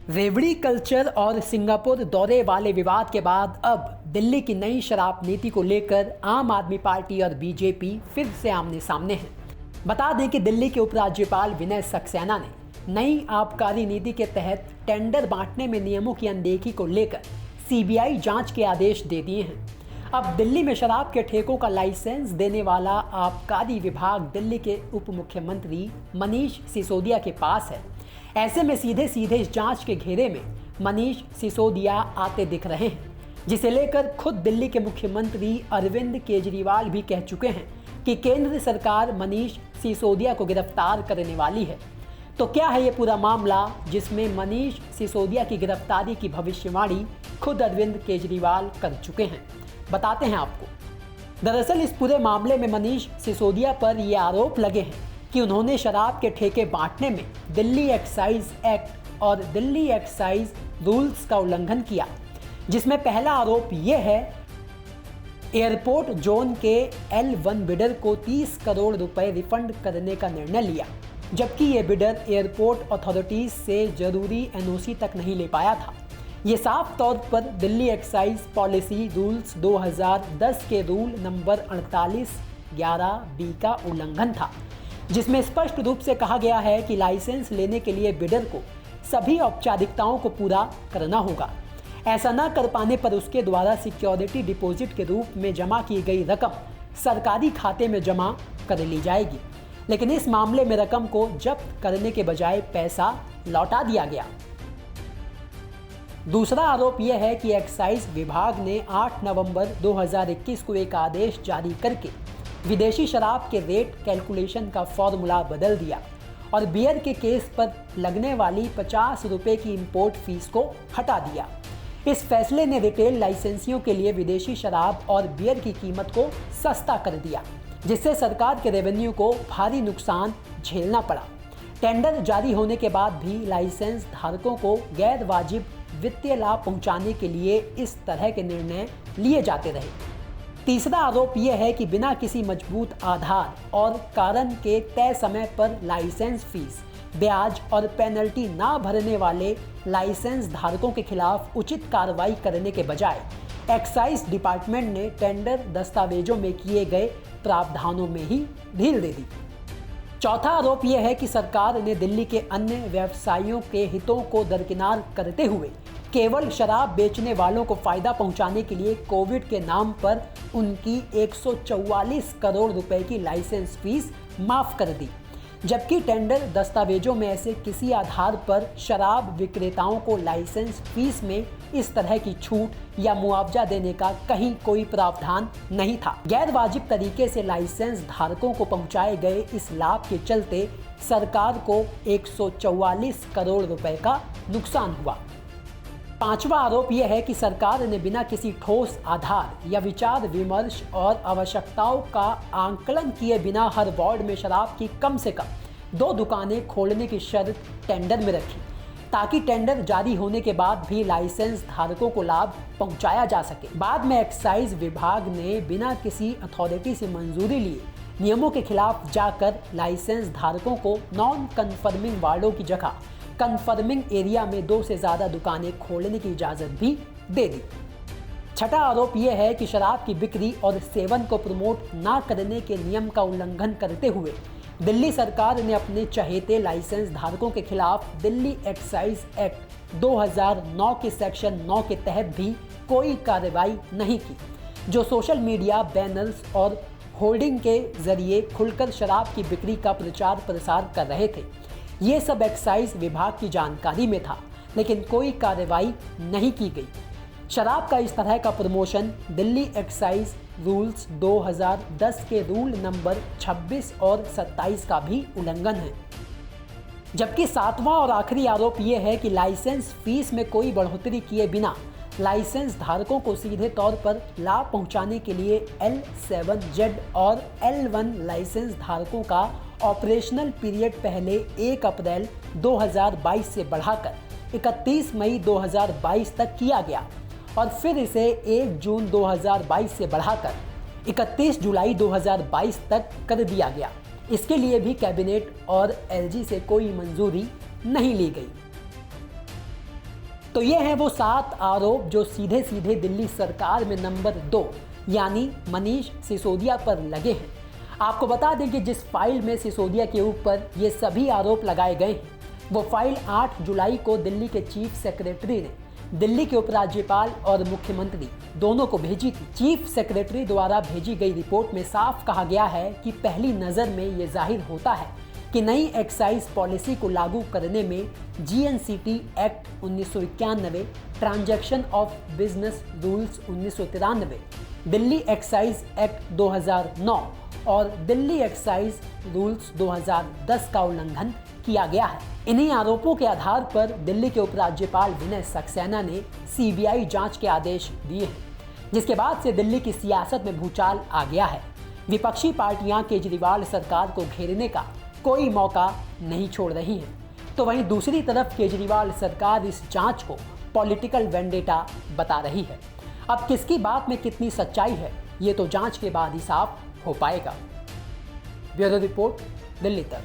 रेवड़ी कल्चर और सिंगापुर दौरे वाले विवाद के बाद अब दिल्ली की नई शराब नीति को लेकर आम आदमी पार्टी और बीजेपी फिर से आमने सामने हैं। बता दें कि दिल्ली के उपराज्यपाल विनय सक्सेना ने नई आबकारी नीति के तहत टेंडर बांटने में नियमों की अनदेखी को लेकर सीबीआई जांच के आदेश दे दिए हैं। अब दिल्ली में शराब के ठेकों का लाइसेंस देने वाला आबकारी विभाग दिल्ली के उप मुख्यमंत्री मनीष सिसोदिया के पास है। ऐसे में सीधे सीधे इस जांच के घेरे में मनीष सिसोदिया आते दिख रहे हैं, जिसे लेकर खुद दिल्ली के मुख्यमंत्री अरविंद केजरीवाल भी कह चुके हैं कि केंद्र सरकार मनीष सिसोदिया को गिरफ्तार करने वाली है। तो क्या है ये पूरा मामला जिसमें मनीष सिसोदिया की गिरफ्तारी की भविष्यवाणी खुद अरविंद केजरीवाल कर चुके हैं, बताते हैं आपको। दरअसल इस पूरे मामले में मनीष सिसोदिया पर ये आरोप लगे हैं कि उन्होंने शराब के ठेके बांटने में दिल्ली एक्साइज एक्ट और दिल्ली एक्साइज रूल्स का उल्लंघन किया, जिसमें पहला आरोप यह है एयरपोर्ट जोन के L1 बिडर को 30 करोड़ रुपए रिफंड करने का निर्णय लिया, जबकि ये बिडर एयरपोर्ट अथॉरिटीज से जरूरी एनओसी तक नहीं ले पाया था। ये साफ तौर पर दिल्ली एक्साइज पॉलिसी रूल्स 2010 के रूल नंबर 4811B का उल्लंघन था, जिसमें स्पष्ट रूप से कहा गया है कि लाइसेंस लेने के लिए बिडर को सभी औपचारिकताओं को पूरा करना होगा। ऐसा न कर पाने पर उसके द्वारा सिक्योरिटी डिपॉजिट के रूप में जमा की गई रकम सरकारी खाते में जमा कर ली जाएगी, लेकिन इस मामले में रकम को जब्त करने के बजाय पैसा लौटा दिया गया। दूसरा आरोप यह है कि एक्साइज विभाग ने 8 नवंबर 2021 को एक आदेश जारी करके विदेशी शराब के रेट कैलकुलेशन का फॉर्मूला बदल दिया और बियर के केस पर लगने वाली 50 रुपये की इंपोर्ट फीस को हटा दिया। इस फैसले ने रिटेल लाइसेंसियों के लिए विदेशी शराब और बियर की कीमत को सस्ता कर दिया, जिससे सरकार के रेवेन्यू को भारी नुकसान झेलना पड़ा। टेंडर जारी होने के बाद भी लाइसेंस धारकों को गैर वाजिब वित्तीय लाभ पहुंचाने के लिए इस तरह के निर्णय लिए जाते रहे। तीसरा आरोप यह है कि बिना किसी मजबूत आधार और कारण के तय समय पर लाइसेंस फीस, ब्याज और पेनल्टी ना भरने वाले लाइसेंस धारकों के खिलाफ उचित कार्रवाई करने के बजाय एक्साइज डिपार्टमेंट ने टेंडर दस्तावेजों में किए गए प्रावधानों में ही ढील दे दी। चौथा आरोप यह है कि सरकार ने दिल्ली के अन्य व्यवसायियों के हितों को दरकिनार करते हुए केवल शराब बेचने वालों को फायदा पहुंचाने के लिए कोविड के नाम पर उनकी 144 करोड़ रुपए की लाइसेंस फीस माफ कर दी, जबकि टेंडर दस्तावेजों में ऐसे किसी आधार पर शराब विक्रेताओं को लाइसेंस फीस में इस तरह की छूट या मुआवजा देने का कहीं कोई प्रावधान नहीं था। गैर वाजिब तरीके से लाइसेंस धारकों को पहुंचाए गए इस लाभ के चलते सरकार को 144 करोड़ रुपए का नुकसान हुआ। पांचवा आरोप यह है कि सरकार ने बिना किसी ठोस आधार या विचार विमर्श और आवश्यकताओं का आंकलन किए बिना हर वार्ड में शराब की कम से कम 2 दुकानें खोलने की शर्त टेंडर में रखी, ताकि टेंडर जारी होने के बाद भी लाइसेंस धारकों को लाभ पहुंचाया जा सके। बाद में एक्साइज विभाग ने बिना किसी अथॉरिटी से मंजूरी लिए नियमों के खिलाफ जाकर लाइसेंस धारकों को नॉन कन्फर्मिंग वार्डों की जगह कन्फर्मिंग एरिया में 2 से ज़्यादा दुकानें खोलने की इजाज़त भी दे दी। छठा आरोप यह है कि शराब की बिक्री और सेवन को प्रमोट ना करने के नियम का उल्लंघन करते हुए दिल्ली सरकार ने अपने चहेते लाइसेंस धारकों के खिलाफ दिल्ली एक्साइज एक्ट 2009 के सेक्शन 9 के तहत भी कोई कार्रवाई नहीं की, जो सोशल मीडिया बैनर्स और होर्डिंग के जरिए खुलकर शराब की बिक्री का प्रचार प्रसार कर रहे थे। ये सब एक्साइज विभाग की जानकारी में था, लेकिन कोई कार्रवाई नहीं की गई। शराब का इस तरह का प्रमोशन दिल्ली एक्साइज रूल्स 2010 के रूल नंबर 26 और 27 का भी उल्लंघन है। जबकि सातवां और आखिरी आरोप यह है कि लाइसेंस फीस में कोई बढ़ोतरी किए बिना लाइसेंस धारकों को सीधे तौर पर लाभ पहुंचाने के लिए L7Z और L1 लाइसेंस धारकों का ऑपरेशनल पीरियड पहले 1 अप्रैल 2022 से बढ़ाकर 31 मई 2022 तक किया गया और फिर इसे 1 जून 2022 से बढ़ाकर 31 जुलाई 2022 तक कर दिया गया। इसके लिए भी कैबिनेट और LG से कोई मंजूरी नहीं ली गई। तो ये हैं वो 7 आरोप जो सीधे सीधे दिल्ली सरकार में नंबर 2 यानी मनीष सिसोदिया पर लगे हैं। आपको बता दें कि जिस फाइल में सिसोदिया के ऊपर ये सभी आरोप लगाए गए हैं, वो फाइल 8 जुलाई को दिल्ली के चीफ सेक्रेटरी ने दिल्ली के उपराज्यपाल और मुख्यमंत्री दोनों को भेजी थी। चीफ सेक्रेटरी द्वारा भेजी गई रिपोर्ट में साफ कहा गया है कि पहली नज़र में ये जाहिर होता है कि नई एक्साइज पॉलिसी को लागू करने में GNCT act 1991, transaction of business rules 1993, Delhi excise act 2009 और दिल्ली एक्साइज रूल्स 2010 का उल्लंघन किया गया है। इन्हीं आरोपों के आधार पर दिल्ली के उपराज्यपाल विनय सक्सेना ने सीबीआई जांच के आदेश दिए हैं, जिसके बाद से दिल्ली की सियासत में भूचाल आ गया है। विपक्षी पार्टियां केजरीवाल सरकार को घेरने का कोई मौका नहीं छोड़ रही हैं, तो वहीं दूसरी तरफ केजरीवाल सरकार इस जांच को पॉलिटिकल वेंडेटा बता रही है। अब किसकी बात में कितनी सच्चाई है, ये तो जांच के बाद ही साफ हो पाएगा। ब्यूरो रिपोर्ट, दिल्ली तक।